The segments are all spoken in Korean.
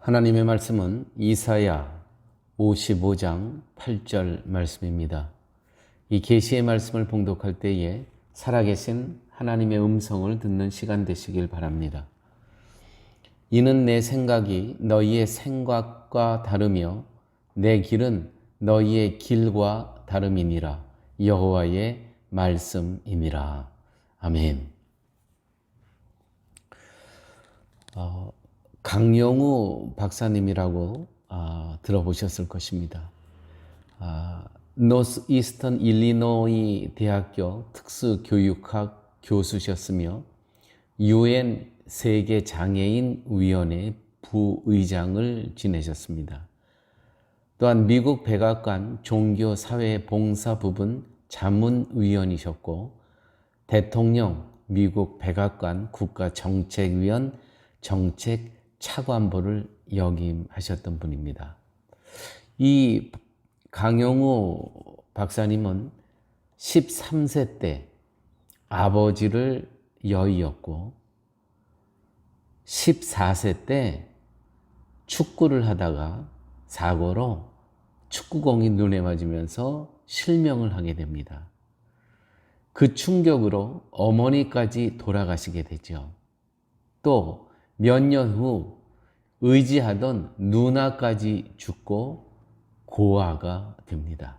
하나님의 말씀은 이사야 55장 8절 말씀입니다. 이 계시의 말씀을 봉독할 때에 살아계신 하나님의 음성을 듣는 시간 되시길 바랍니다. 이는 내 생각이 너희의 생각과 다르며 내 길은 너희의 길과 다름이니라. 여호와의 말씀이니라. 아멘. 강영우 박사님이라고 들어보셨을 것입니다. 노스 이스턴 일리노이 대학교 특수교육학 교수셨으며 UN 세계장애인위원회 부의장을 지내셨습니다. 또한 미국 백악관 종교사회봉사부분 자문위원이셨고 대통령 미국 백악관 국가정책위원 정책차관보를 역임하셨던 분입니다. 이 강영우 박사님은 13세 때 아버지를 여의었고 14세 때 축구를 하다가 사고로 축구공이 눈에 맞으면서 실명을 하게 됩니다. 그 충격으로 어머니까지 돌아가시게 되죠. 또 몇 년 후 의지하던 누나까지 죽고 고아가 됩니다.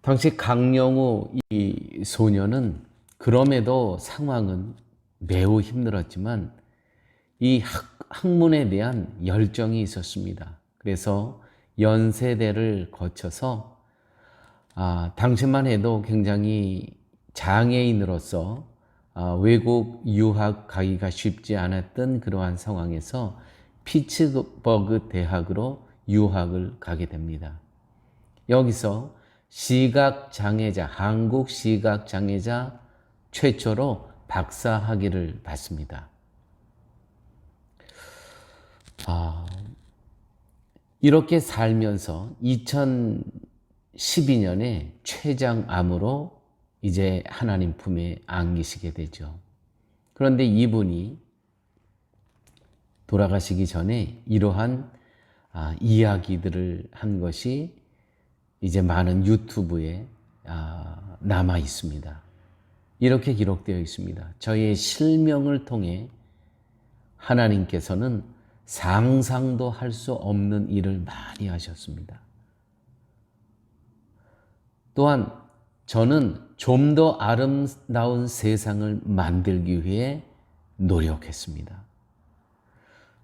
당시 강영우 이 소녀는 그럼에도 상황은 매우 힘들었지만 이 학문에 대한 열정이 있었습니다. 그래서 연세대를 거쳐서 당시만 해도 굉장히 장애인으로서 외국 유학 가기가 쉽지 않았던 그러한 상황에서 피츠버그 대학으로 유학을 가게 됩니다. 여기서 시각장애자, 한국 시각장애자 최초로 박사학위를 받습니다. 이렇게 살면서 2012년에 췌장암으로 이제 하나님 품에 안기시게 되죠. 그런데 이분이 돌아가시기 전에 이러한 이야기들을 한 것이 이제 많은 유튜브에 남아 있습니다. 이렇게 기록되어 있습니다. 저의 실명을 통해 하나님께서는 상상도 할 수 없는 일을 많이 하셨습니다. 또한 저는 좀 더 아름다운 세상을 만들기 위해 노력했습니다.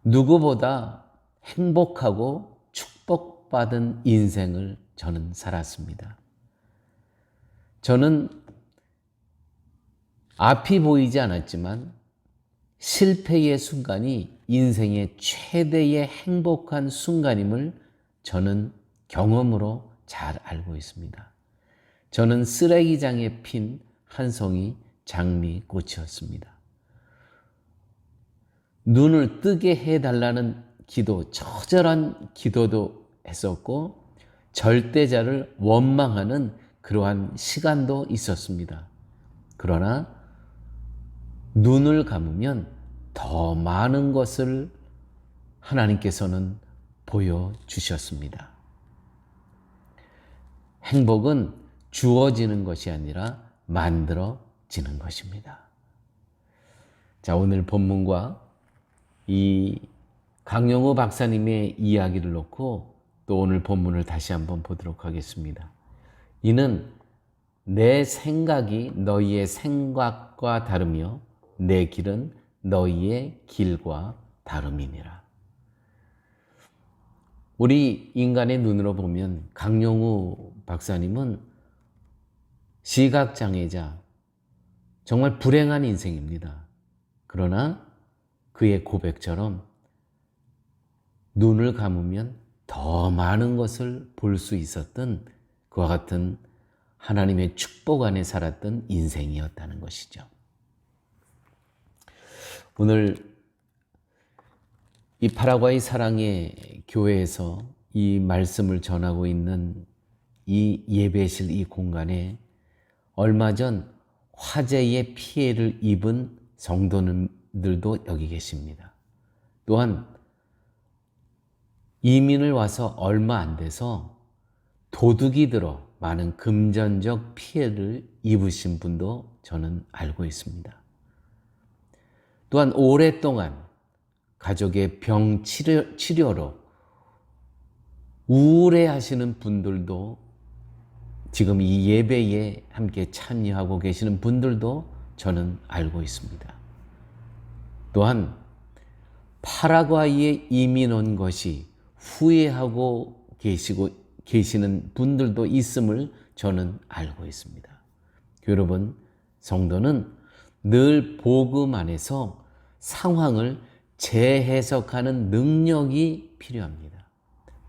누구보다 행복하고 축복받은 인생을 저는 살았습니다. 저는 앞이 보이지 않았지만 실패의 순간이 인생의 최대의 행복한 순간임을 저는 경험으로 잘 알고 있습니다. 저는 쓰레기장에 핀 한 송이 장미꽃이었습니다. 눈을 뜨게 해달라는 기도, 처절한 기도도 했었고 절대자를 원망하는 그러한 시간도 있었습니다. 그러나 눈을 감으면 더 많은 것을 하나님께서는 보여주셨습니다. 행복은 주어지는 것이 아니라 만들어지는 것입니다. 자, 오늘 본문과 이 강영우 박사님의 이야기를 놓고 또 오늘 본문을 다시 한번 보도록 하겠습니다. 이는 내 생각이 너희의 생각과 다르며 내 길은 너희의 길과 다름이니라. 우리 인간의 눈으로 보면 강영우 박사님은 시각장애자, 정말 불행한 인생입니다. 그러나 그의 고백처럼 눈을 감으면 더 많은 것을 볼 수 있었던 그와 같은 하나님의 축복 안에 살았던 인생이었다는 것이죠. 오늘 이 파라과이 사랑의 교회에서 이 말씀을 전하고 있는 이 예배실 이 공간에 얼마 전 화재의 피해를 입은 성도님들도 여기 계십니다. 또한 이민을 와서 얼마 안 돼서 도둑이 들어 많은 금전적 피해를 입으신 분도 저는 알고 있습니다. 또한 오랫동안 가족의 병 치료로 우울해하시는 분들도, 지금 이 예배에 함께 참여하고 계시는 분들도 저는 알고 있습니다. 또한 파라과이에 이민 온 것이 후회하고 계시는 분들도 있음을 저는 알고 있습니다. 여러분, 성도는 늘 복음 안에서 상황을 재해석하는 능력이 필요합니다.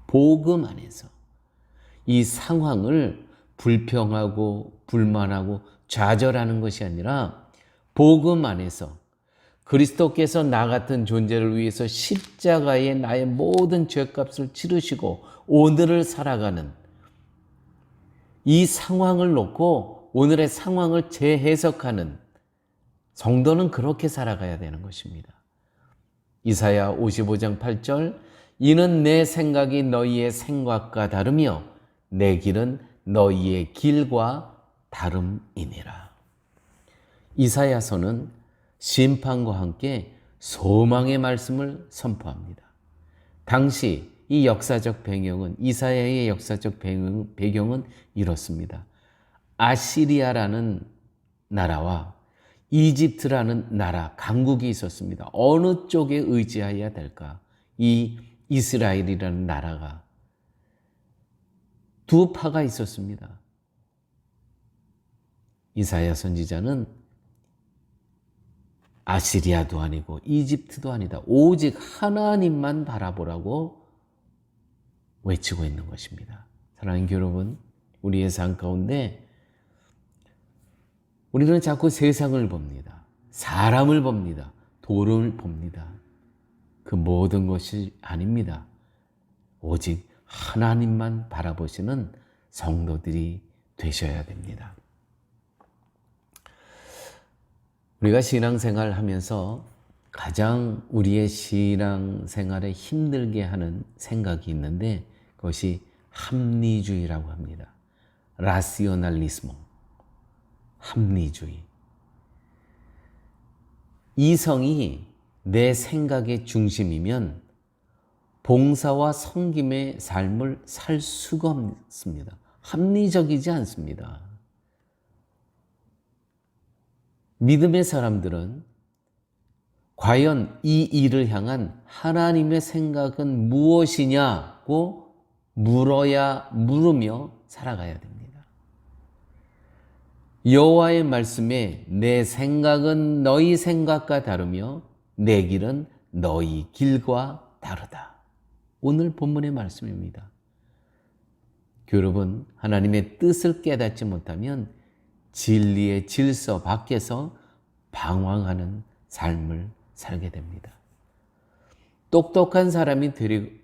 복음 안에서 이 상황을 불평하고 불만하고 좌절하는 것이 아니라 복음 안에서 그리스도께서 나 같은 존재를 위해서 십자가에 나의 모든 죄값을 치르시고 오늘을 살아가는 이 상황을 놓고 오늘의 상황을 재해석하는 성도는 그렇게 살아가야 되는 것입니다. 이사야 55장 8절, 이는 내 생각이 너희의 생각과 다르며 내 길은 너희의 길과 다름이니라. 이사야서는 심판과 함께 소망의 말씀을 선포합니다. 당시 이 역사적 배경은, 이사야의 역사적 배경은 이렇습니다. 아시리아라는 나라와 이집트라는 나라, 강국이 있었습니다. 어느 쪽에 의지해야 될까? 이 이스라엘이라는 나라가 두 파가 있었습니다. 이사야 선지자는 아시리아도 아니고 이집트도 아니다. 오직 하나님만 바라보라고 외치고 있는 것입니다. 사랑하는 여러분, 우리의 삶 가운데 우리는 자꾸 세상을 봅니다. 사람을 봅니다. 돈을 봅니다. 그 모든 것이 아닙니다. 오직 하나님만 바라보시는 성도들이 되셔야 됩니다. 우리가 신앙생활 하면서 가장 우리의 신앙생활에 힘들게 하는 생각이 있는데 그것이 합리주의라고 합니다. 라시오날리스모, 합리주의. 이성이 내 생각의 중심이면 봉사와 섬김의 삶을 살 수가 없습니다. 합리적이지 않습니다. 믿음의 사람들은 과연 이 일을 향한 하나님의 생각은 무엇이냐고 물으며 살아가야 됩니다. 여호와의 말씀에 내 생각은 너희 생각과 다르며 내 길은 너희 길과 다르다. 오늘 본문의 말씀입니다. 여러분, 하나님의 뜻을 깨닫지 못하면 진리의 질서 밖에서 방황하는 삶을 살게 됩니다. 똑똑한 사람이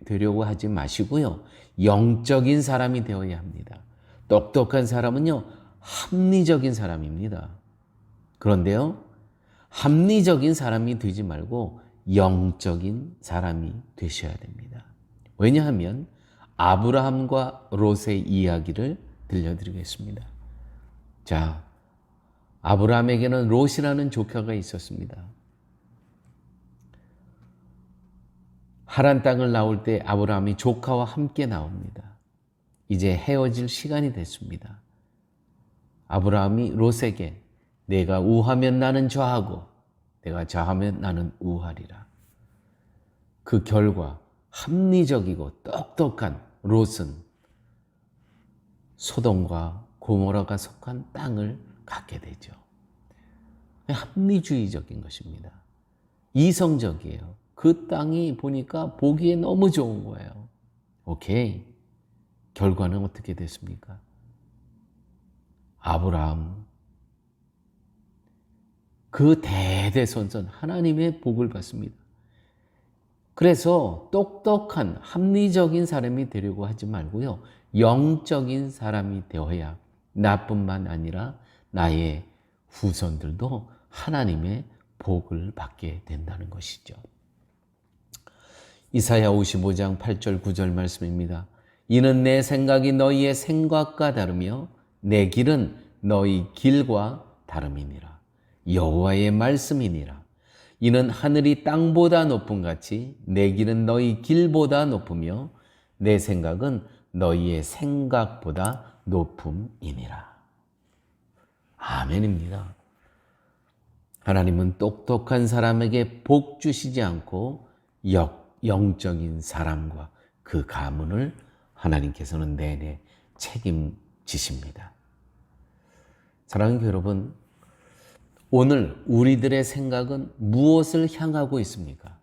되려고 하지 마시고요. 영적인 사람이 되어야 합니다. 똑똑한 사람은요, 합리적인 사람입니다. 그런데요, 합리적인 사람이 되지 말고 영적인 사람이 되셔야 됩니다. 왜냐하면 아브라함과 롯의 이야기를 들려드리겠습니다. 자, 아브라함에게는 롯이라는 조카가 있었습니다. 하란 땅을 나올 때 아브라함이 조카와 함께 나옵니다. 이제 헤어질 시간이 됐습니다. 아브라함이 롯에게 내가 우하면 나는 좌하고 내가 좌하면 나는 우하리라. 그 결과 합리적이고 똑똑한 롯은 소돔과 고모라가 속한 땅을 갖게 되죠. 합리주의적인 것입니다. 이성적이에요. 그 땅이 보니까 보기에 너무 좋은 거예요. 오케이. 결과는 어떻게 됐습니까? 아브라함, 그 대대손손 하나님의 복을 받습니다. 그래서 똑똑한 합리적인 사람이 되려고 하지 말고요. 영적인 사람이 되어야 나뿐만 아니라 나의 후손들도 하나님의 복을 받게 된다는 것이죠. 이사야 55장 8절 9절 말씀입니다. 이는 내 생각이 너희의 생각과 다르며 내 길은 너희 길과 다름이니라. 여호와의 말씀이니라. 이는 하늘이 땅보다 높음 같이 내 길은 너희 길보다 높으며 내 생각은 너희의 생각보다 높음이니라. 아멘입니다. 하나님은 똑똑한 사람에게 복 주시지 않고 영적인 사람과 그 가문을 하나님께서는 내내 책임지십니다. 사랑하는 여러분, 오늘 우리들의 생각은 무엇을 향하고 있습니까?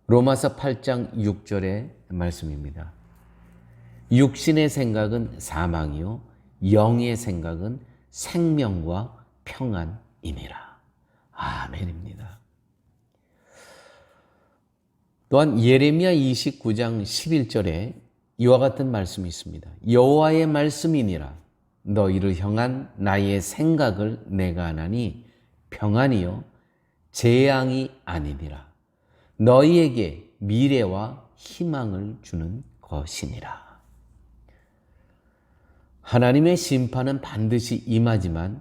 로마서 8장 6절의 말씀입니다. 육신의 생각은 사망이요 영의 생각은 생명과 평안이니라. 아멘입니다. 또한 예레미야 29장 11절에 이와 같은 말씀이 있습니다. 여호와의 말씀이니라. 너희를 향한 나의 생각을 내가 아나니 평안이요 재앙이 아니니라. 너희에게 미래와 희망을 주는 것이니라. 하나님의 심판은 반드시 임하지만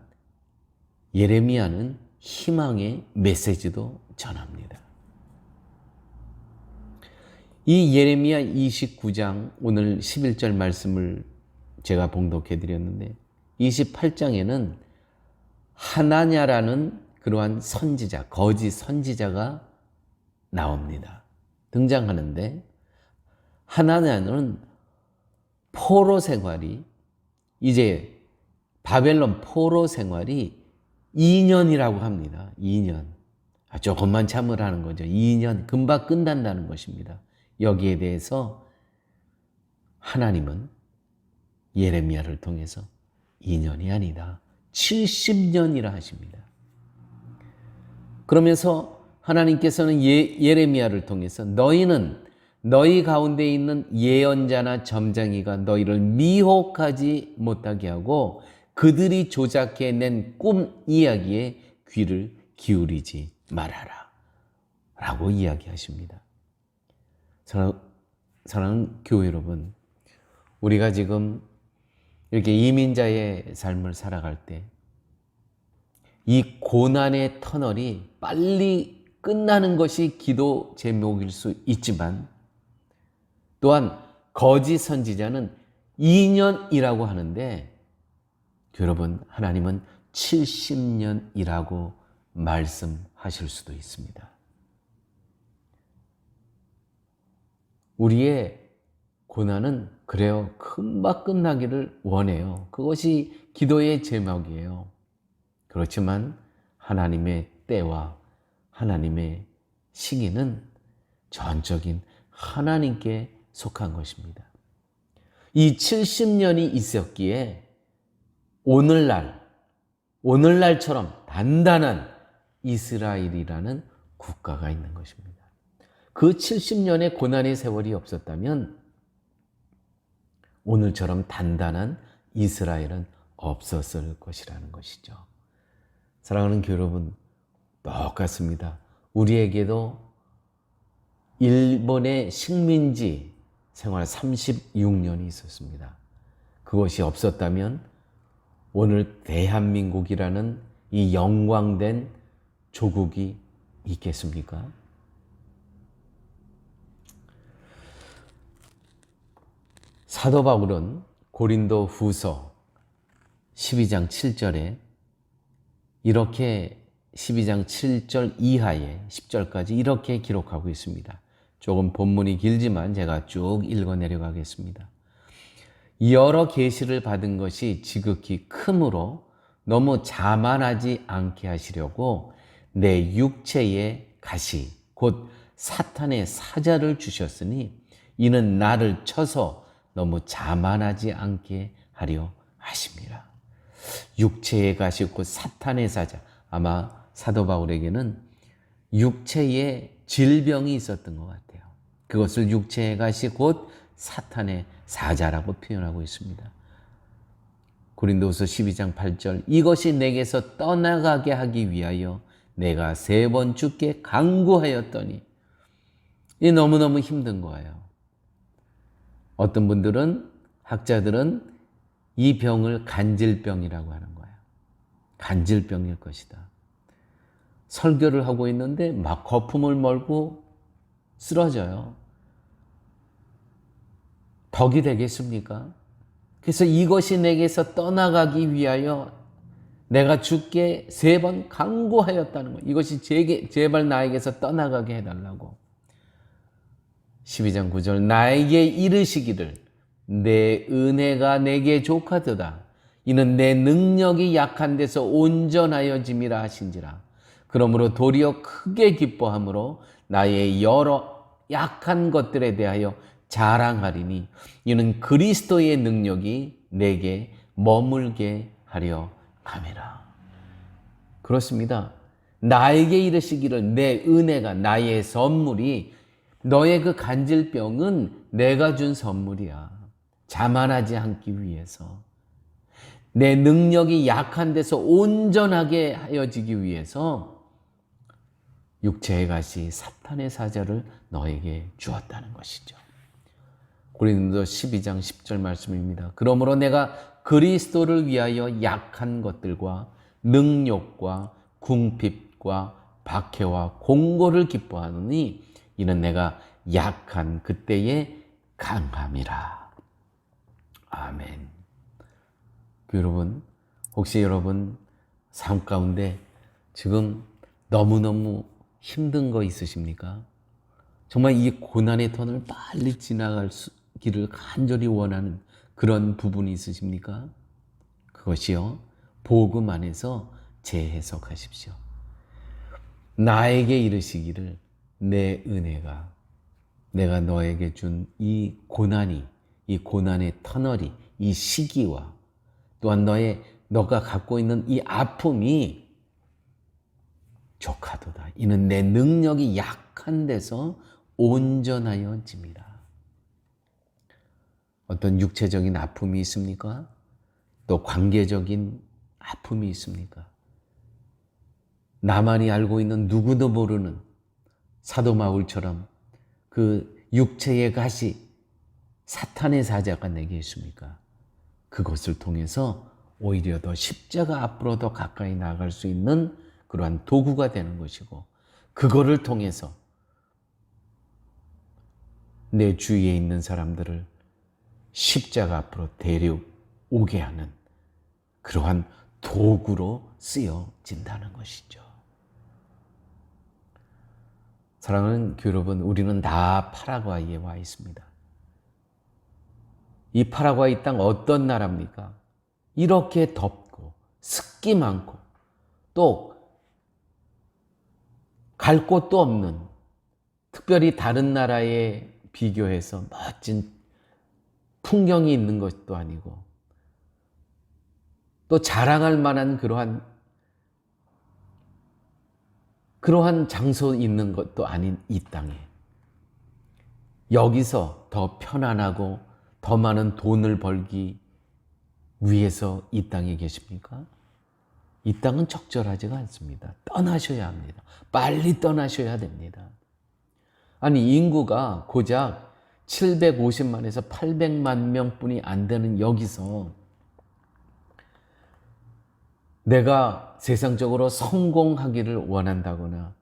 예레미야는 희망의 메시지도 전합니다. 이 예레미야 29장 오늘 11절 말씀을 제가 봉독해 드렸는데 28장에는 하나냐라는 그러한 선지자, 거짓 선지자가 나옵니다. 등장하는데 하나냐는 포로 생활이 이제 바벨론 포로 생활이 2년이라고 합니다. 2년. 조금만 참으라는 거죠. 2년 금방 끝난다는 것입니다. 여기에 대해서 하나님은 예레미야를 통해서 2년이 아니다. 70년이라 하십니다. 그러면서 하나님께서는 예레미야를 통해서 너희는 너희 가운데 있는 예언자나 점장이가 너희를 미혹하지 못하게 하고 그들이 조작해낸 꿈 이야기에 귀를 기울이지 말아라 라고 이야기하십니다. 사랑하는 교회 여러분, 우리가 지금 이렇게 이민자의 삶을 살아갈 때 이 고난의 터널이 빨리 끝나는 것이 기도 제목일 수 있지만 또한 거짓 선지자는 2년이라고 하는데 여러분, 하나님은 70년이라고 말씀하실 수도 있습니다. 우리의 고난은 그래요. 금방 끝나기를 원해요. 그것이 기도의 제목이에요. 그렇지만 하나님의 때와 하나님의 시기는 전적인 하나님께 속한 것입니다. 이 70년이 있었기에 오늘날처럼 단단한 이스라엘이라는 국가가 있는 것입니다. 그 70년의 고난의 세월이 없었다면 오늘처럼 단단한 이스라엘은 없었을 것이라는 것이죠. 사랑하는 교회 여러분, 똑같습니다. 우리에게도 일본의 식민지 생활 36년이 있었습니다. 그것이 없었다면 오늘 대한민국이라는 이 영광된 조국이 있겠습니까? 사도 바울은 고린도 후서 12장 7절에 이렇게 12장 7절 이하에 10절까지 이렇게 기록하고 있습니다. 조금 본문이 길지만 제가 쭉 읽어 내려가겠습니다. 여러 계시를 받은 것이 지극히 크므로 너무 자만하지 않게 하시려고 내 육체에 가시 곧 사탄의 사자를 주셨으니 이는 나를 쳐서 너무 자만하지 않게 하려 하십니다. 육체에 가시 곧 사탄의 사자. 아마 사도 바울에게는 육체에 질병이 있었던 것 같아요. 그것을 육체에 가시 곧 사탄의 사자라고 표현하고 있습니다. 고린도후서 12장 8절 이것이 내게서 떠나가게 하기 위하여 내가 3번 주께 간구하였더니 이 너무너무 힘든 거예요. 어떤 분들은, 학자들은 이 병을 간질병이라고 하는 거예요. 간질병일 것이다. 설교를 하고 있는데 막 거품을 몰고 쓰러져요. 덕이 되겠습니까? 그래서 이것이 내게서 떠나가기 위하여 내가 주께 3번 간구하였다는 거예요. 이것이 제발 나에게서 떠나가게 해달라고. 12장 9절 나에게 이르시기를 내 은혜가 내게 족하도다. 이는 내 능력이 약한 데서 온전하여짐이라 하신지라. 그러므로 도리어 크게 기뻐함으로 나의 여러 약한 것들에 대하여 자랑하리니 이는 그리스도의 능력이 내게 머물게 하려 함이라. 그렇습니다. 나에게 이르시기를 내 은혜가 나의 선물이 너의 그 간질병은 내가 준 선물이야. 자만하지 않기 위해서. 내 능력이 약한 데서 온전하게 하여지기 위해서 육체의 가시 사탄의 사자를 너에게 주었다는 것이죠. 고린도 12장 10절 말씀입니다. 그러므로 내가 그리스도를 위하여 약한 것들과 능욕과 궁핍과 박해와 공고를 기뻐하노니 이는 내가 약한 그때의 강함이라. 아멘. 여러분, 혹시 여러분 삶 가운데 지금 너무너무 힘든 거 있으십니까? 정말 이 고난의 터널 빨리 지나가기를 간절히 원하는 그런 부분이 있으십니까? 그것이요, 복음 안에서 재해석하십시오. 나에게 이르시기를 내 은혜가 내가 너에게 준 이 고난이, 이 고난의 터널이, 이 시기와 또한 너가 갖고 있는 이 아픔이 족하도다. 이는 내 능력이 약한 데서 온전하여짐이라. 어떤 육체적인 아픔이 있습니까? 또 관계적인 아픔이 있습니까? 나만이 알고 있는 누구도 모르는 사도 바울처럼 그 육체의 가시, 사탄의 사자가 내게 있습니까? 그것을 통해서 오히려 더 십자가 앞으로 더 가까이 나아갈 수 있는 그러한 도구가 되는 것이고, 그거를 통해서 내 주위에 있는 사람들을 십자가 앞으로 데려오게 하는 그러한 도구로 쓰여진다는 것이죠. 사랑하는 교회 여러분, 우리는 다 파라과이에 와 있습니다. 이 파라과이 땅 어떤 나라입니까? 이렇게 덥고 습기 많고 또 갈 곳도 없는, 특별히 다른 나라에 비교해서 멋진 풍경이 있는 것도 아니고 또 자랑할 만한 그러한 장소 있는 것도 아닌 이 땅에 여기서 더 편안하고 더 많은 돈을 벌기 위해서 이 땅에 계십니까? 이 땅은 적절하지가 않습니다. 떠나셔야 합니다. 빨리 떠나셔야 됩니다. 아니, 인구가 고작 750만에서 800만 명뿐이 안 되는 여기서 내가 세상적으로 성공하기를 원한다거나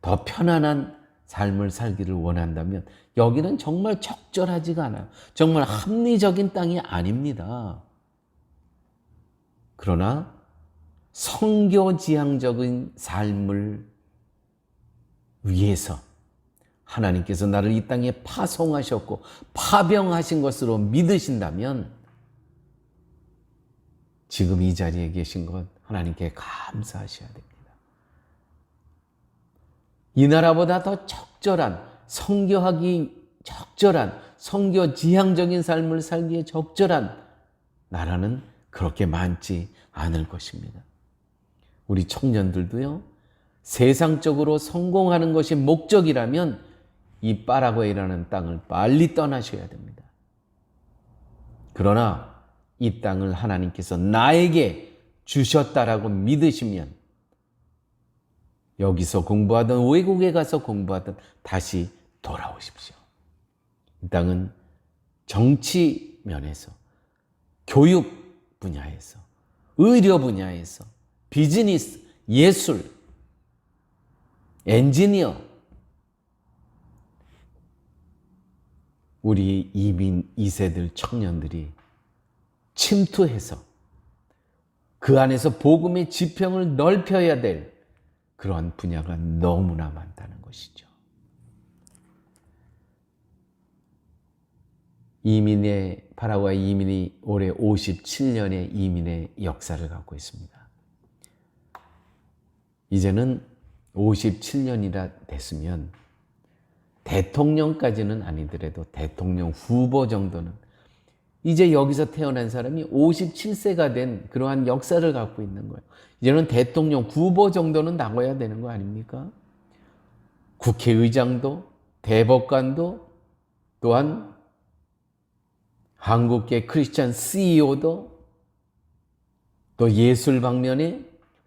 더 편안한 삶을 살기를 원한다면 여기는 정말 적절하지가 않아요. 정말 합리적인 땅이 아닙니다. 그러나 성교지향적인 삶을 위해서 하나님께서 나를 이 땅에 파송하셨고 파병하신 것으로 믿으신다면 지금 이 자리에 계신 것 하나님께 감사하셔야 됩니다. 이 나라보다 더 적절한, 성교하기 적절한, 성교지향적인 삶을 살기에 적절한 나라는 그렇게 많지 않을 것입니다. 우리 청년들도요, 세상적으로 성공하는 것이 목적이라면 이 파라과이라는 땅을 빨리 떠나셔야 됩니다. 그러나 이 땅을 하나님께서 나에게 주셨다라고 믿으시면 여기서 공부하든 외국에 가서 공부하든 다시 돌아오십시오. 이 땅은 정치 면에서, 교육 분야에서, 의료 분야에서, 비즈니스, 예술, 엔지니어, 우리 이민 2세들 청년들이 침투해서 그 안에서 복음의 지평을 넓혀야 될 그러한 분야가 너무나 많다는 것이죠. 파라과이 이민이 올해 57년의 이민의 역사를 갖고 있습니다. 이제는 57년이나 됐으면 대통령까지는 아니더라도 대통령 후보 정도는, 이제 여기서 태어난 사람이 57세가 된 그러한 역사를 갖고 있는 거예요. 이제는 대통령 후보 정도는 나와야 되는 거 아닙니까? 국회의장도, 대법관도, 또한 한국계 크리스찬 CEO도, 또 예술 방면에,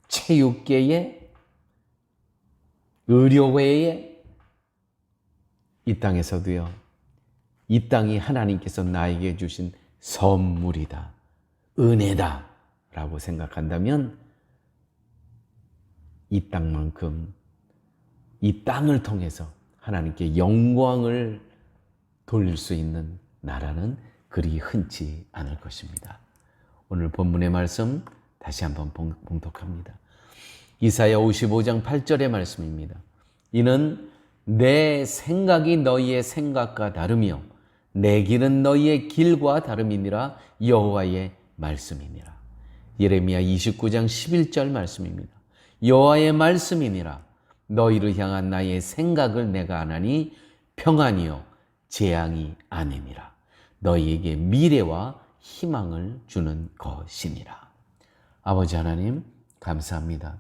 체육계에, 의료계에, 이 땅에서도요, 이 땅이 하나님께서 나에게 주신 선물이다, 은혜다 라고 생각한다면 이 땅만큼, 이 땅을 통해서 하나님께 영광을 돌릴 수 있는 나라는 그리 흔치 않을 것입니다. 오늘 본문의 말씀 다시 한번 봉독합니다. 이사야 55장 8절의 말씀입니다. 이는 내 생각이 너희의 생각과 다르며 내 길은 너희의 길과 다름이니라, 여호와의 말씀이니라. 예레미야 29장 11절 말씀입니다. 여호와의 말씀이니라, 너희를 향한 나의 생각을 내가 아나니 평안이요 재앙이 아님이라, 너희에게 미래와 희망을 주는 것이니라. 아버지 하나님, 감사합니다.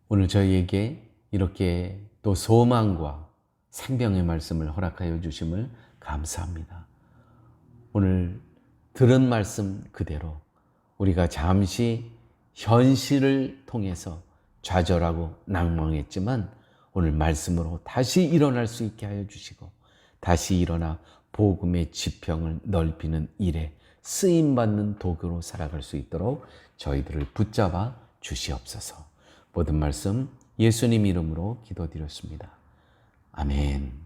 오늘 저희에게 이렇게 또 소망과 생명의 말씀을 허락하여 주심을 감사합니다. 오늘 들은 말씀 그대로 우리가 잠시 현실을 통해서 좌절하고 낭망했지만 오늘 말씀으로 다시 일어날 수 있게 하여 주시고, 다시 일어나 복음의 지평을 넓히는 일에 쓰임받는 도구로 살아갈 수 있도록 저희들을 붙잡아 주시옵소서. 모든 말씀 예수님 이름으로 기도드렸습니다. 아멘.